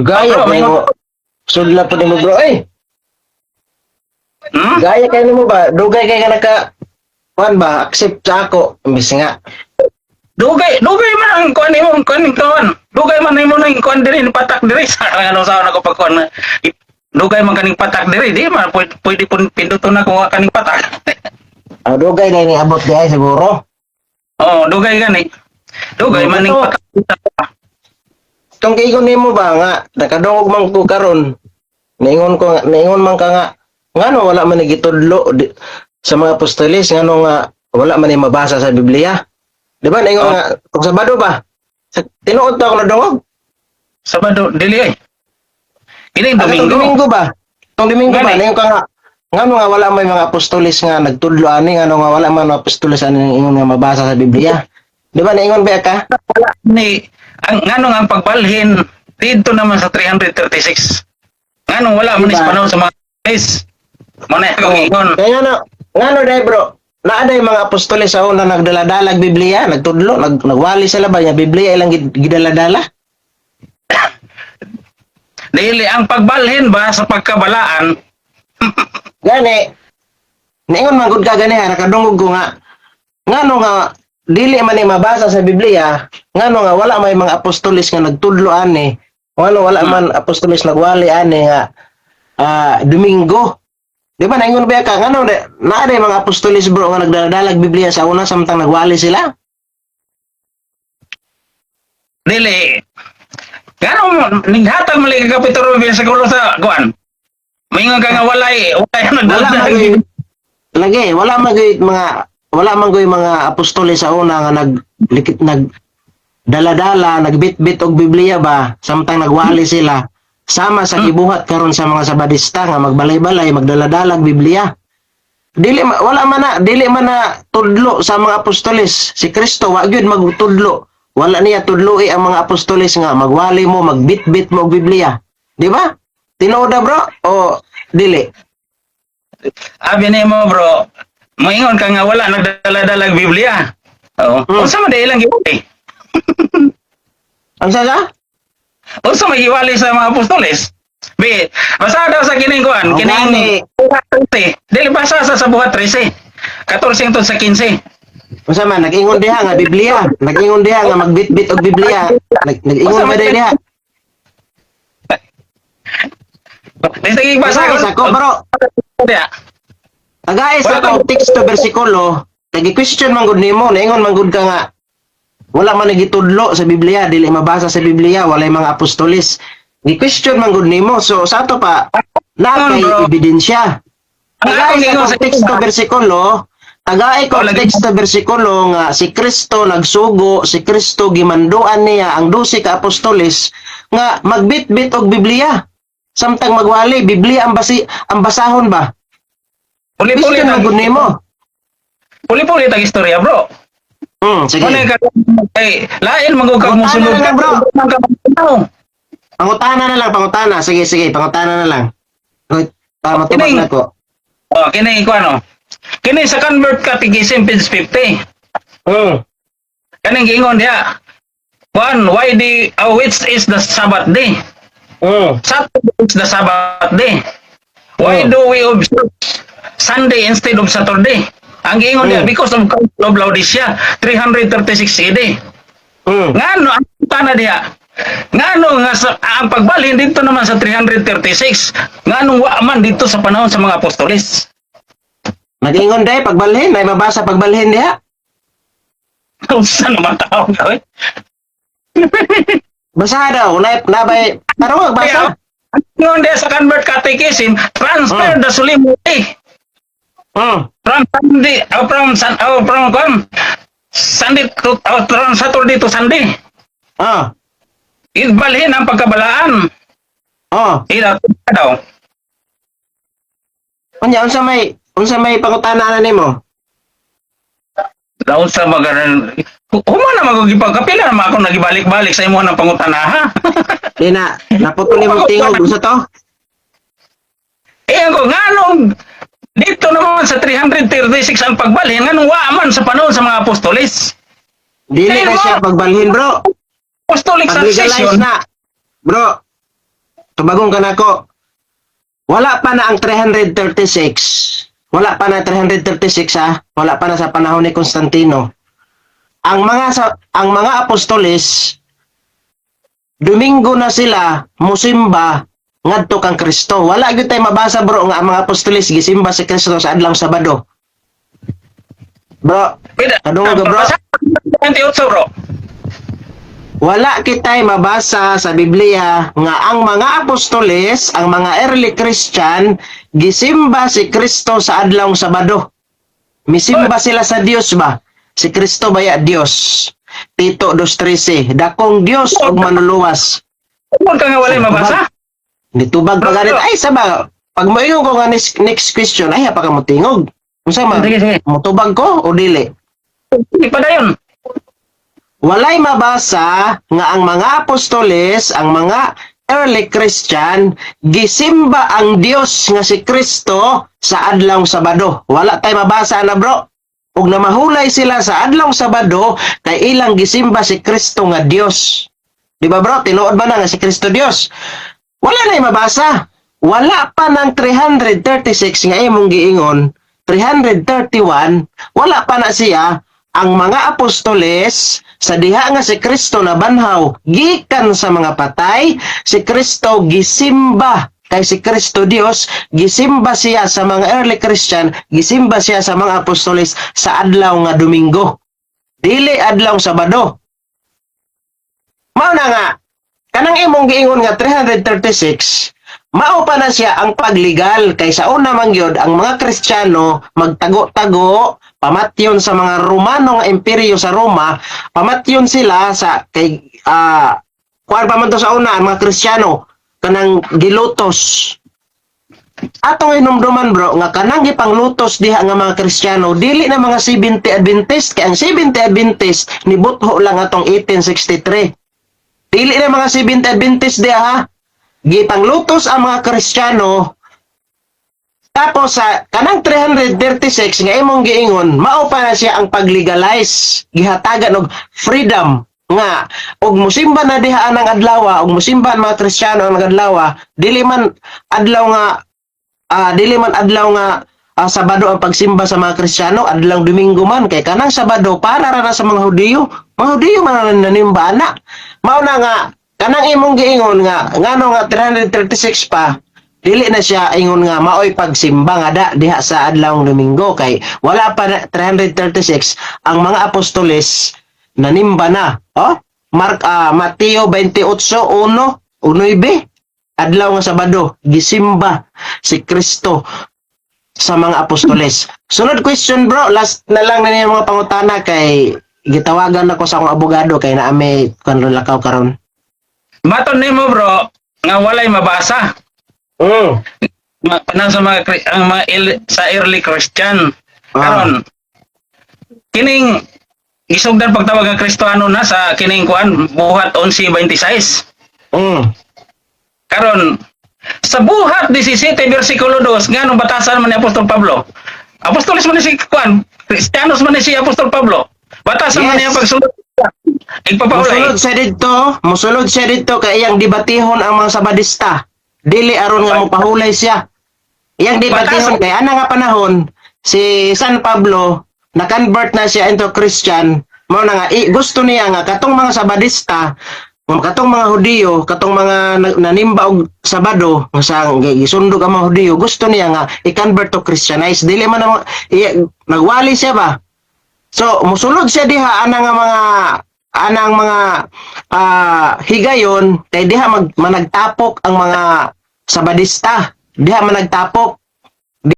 Gaya bro, kayo mo. Sudla po mo bro. Ay, gaya kayo mo ba? Dugay kayo ka naka... Kuan ba? Accept sa ako. Imbis nga. Dugay man ang kuan imo, kuan. Dugay man imo nang kuan diri patak diri sa ano sa ako pagkuan. Dugay man kaning patak diri, di man pwede pun pinduton na ko kaning patak. Dugay na ni abot di ay siguro. Oh, dugay gani. Dugay man ning patak. Itong kaigon nimo ba nga, nakadungog man ko karon. Naingon man ka nga, ngano wala man nagitudlo sa mga apostoles, ngano nga wala man ni mabasa sa Biblia. Di ba naingon nga, kung Sabado ba? Tinuod to ako nadungog. Sabado dili ay. Kini Itong Domingo. Domingo ba? Itong Domingo ba? Gani. Naingon ka nga, ngano nga wala may mga apostoles nga nagtudlo ani, ngano nga wala man mga apostoles ani ingon nga mabasa sa Biblia. Di ba naingon ba ka? Wala ni ang ngano nga ang pagbalhin dito naman sa 336. Ngano wala man Diba? is panahon sa mga guys. Manay kong ingon. Kaya ngano dai bro, naaday mga apostoles sa una nagdala-dalag Biblia, nagtudlo, nagwali sila ba niya Biblia ilang gidala-dala? Dili ang pagbalhin ba sa pagkabalaan. Gani. Naingon man gud ka gani ha, nakadungog ko nga. Ngano nga dili man ni mabasa sa Biblia, ngano nga wala may mga apostoles nga nagtudlo ani. Ngano wala man apostoles nagwali ani nga Domingo. Di ba naingon ba ka ngano naa day mga apostoles bro nga nagdala-dalag Biblia sa una samtang nagwali sila? Dili. Ngano nighatag mali ka kapitulo sa kulo sa kuan. Maingon ka nga walay Wala lagi, wala man gyud mga apostoles sa una nga nag dala-dala, nagbit-bit og Biblia ba samtang nagwali sila sama sa gibuhat karon sa mga Sabadista nga magbalay-balay, magdala-dalag Biblia. Wala man na tudlo sa mga apostoles. Si Kristo wa gyud magtudlo. Wala niya tudloi ang mga apostoles nga magwali mo, magbit-bit mo og Biblia. Di ba? Tinuod bro o dili? Abi ni mo bro. Maingon ka nga wala nagdala-dalag Biblia. Oo. Unsa man dai ilang giwali? Ang sala? Unsa may giwali sa mga apostoles? Basa daw sa kining kuan, Gani. kining buhat 13. Dili basa sa buhat 13. 14 hangtod sa 15. Unsa man nag-ingon diha nga Biblia, nag-ingon diha nga magbit-bit og Biblia. Nag-ingon ba diha? Sige basa Tagais ako bro. Tagais ako teksto bersikulo. Nagi-question man gud nimo, naingon man gud ka nga wala man nagitudlo sa Biblia, dili mabasa sa Biblia, walay mga apostoles. Gi-question man gud nimo. So sa ato pa na kay ebidensya. Tagais ako teksto bersikulo. Tagay ko teksto bersikulo nga si Kristo nagsugo, si Kristo gimanduan niya ang 12 ka apostoles nga magbit-bit og Biblia. Samtang magwali, Biblia ang basahon ba? Puli-puli Question magud nimo. Puli-puli tag istorya, bro. Sige. Ano ka lain magug kag Pangutana musulod na lang, bro. bro. Pangutana na lang, pangutana. Sige, pangutana na lang. Para matubag na ko. Oh, kini ko ano. Kini sa convert catechism page 50. Kaning giingon diha. Which is the Sabbath day? Saturday is the Sabbath day. Why do we observe Sunday instead of Saturday? Ang giingon diha because of Council of Laodicea 336 AD. Ngano ang tana diha? Ngano nga ang pagbalhin dito naman sa 336? Ngano wa man dito sa panahon sa mga apostoles? Nag-ingon day pagbalhin, may mabasa pagbalhin diha. Unsa naman tao ka? Basa daw, nabay taro basa. Ngon dia sa convert catechism, transfer the solemnity from Sunday, Sunday to from Saturday to Sunday. Ibalhin ang pagkabalaan. Ila daw. Unsa may pangutana na nimo? Daw sa magaran. Human na magugipagkapila naman ako nagibalik-balik sa imo ng pangutana ha. Di na naputol imong tingog usa to. Ako nganong dito naman sa 336 ang pagbalhin nganong wa man sa panahon sa mga apostoles. Dili na siya pagbalhin, bro. Apostolic Pag-legalize succession. na. Bro, Subagong kanako. Wala pa na ang 336. Wala pa na 336 ha. Wala pa na sa panahon ni Constantino. Ang mga apostoles Domingo na sila musimba ngadto kang Kristo. Wala gyud tay mabasa bro nga ang mga apostoles gisimba si Kristo sa adlaw Sabado. Bro, kadungog ka, bro. 28 bro. Wala kitay mabasa sa Biblia nga ang mga apostoles, ang mga early Christian, gisimba si Kristo sa adlaw Sabado. Misimba sila sa Dios ba? Si Kristo baya Dios. Tito 2:13, dakong Dios og manuluwas. Huwag ka nga walay mabasa. Nitubag pa ganit. Ay, saba, pag moingon ko nga next question, ay, pa ka mo tingog. Unsa man? Sige, sige. Mutubag ko o dili? Hindi pa dayon. Walay mabasa nga ang mga apostoles, ang mga early Christian, gisimba ang Dios nga si Kristo sa adlaw Sabado. Wala tay mabasa na bro. Ug namahulay sila sa adlaw Sabado kay ilang gisimba si Kristo nga Dios. Di ba bro? Tinuod ba na nga si Kristo Dios? Wala na mabasa. Wala pa ng 336 nga imong giingon, 331, wala pa na siya ang mga apostoles sa diha nga si Kristo na banhaw gikan sa mga patay, si Kristo gisimba kay si Kristo Dios, gisimba siya sa mga early Christian, gisimba siya sa mga apostoles sa adlaw nga Domingo. Dili adlaw Sabado. Mao na nga, kanang imong giingon nga 336, mao pa na siya ang pagligal kay sa una man gyud ang mga Kristiyano magtago-tago, pamatyon sa mga Romano nga imperyo sa Roma, pamatyon sila sa kay kuan pa man to sa una ang mga Kristiyano kanang gilutos. Atong hinumduman bro nga kanang gipanglutos diha nga mga Kristiyano dili na mga 70 Adventist kay ang 70 Adventist nibutho lang atong 1863. Dili na mga 70 Adventist diha ha. Gipanglutos ang mga Kristiyano. Tapos sa kanang 336 nga imong giingon, mao pa na siya ang paglegalize, gihatagan og freedom nga og musimba na diha anang adlaw, og musimba ang mga Kristiyano ang adlaw, dili man adlaw nga Sabado ang pagsimba sa mga Kristiyano, adlaw Domingo man kay kanang Sabado para ra sa mga Hudiyo. Mga Hudiyo man nanimba ana. Mao na nga kanang imong giingon nga ngano nga 336 pa dili na siya ingon nga maoy pagsimba nga diha sa adlaw Domingo kay wala pa na 336 ang mga apostoles nanimba na. Oh? Mateo 28:1-9 adlaw nga Sabado gisimba si Kristo sa mga apostoles. Sunod question bro, last na lang na niya mga pangutana kay gitawagan ako sa akong abogado kay naami kanron lakaw karon. Maton nimo bro nga walay mabasa. Kanang sa mga sa early Christian karon kining isugdan pagtawag nga Kristiyano na sa kining kuan buhat 11:26. Karon sa buhat 17 bersikulo 2 nganong batasan man ni Apostol Pablo. Apostoles man ni si kuan, Kristiyanos man ni si Apostol Pablo. Batasan man niya pagsulod. Igpapahulay. Musulod siya dito kay iyang debatihon ang mga Sabadista. Dili aron nga mopahulay siya. Iyang debatihon kay ana nga panahon si San Pablo na-convert na siya into Christian. Mao na nga gusto niya nga katong mga Sabadista, katong mga Hudiyo, katong mga nanimba og Sabado, nga sa gisundog ang mga Hudiyo, gusto niya nga i-convert to Christianize. Dili man nagwali siya ba? So musulod siya diha anang mga higayon kay diha managtapok ang mga Sabadista. Diha managtapok.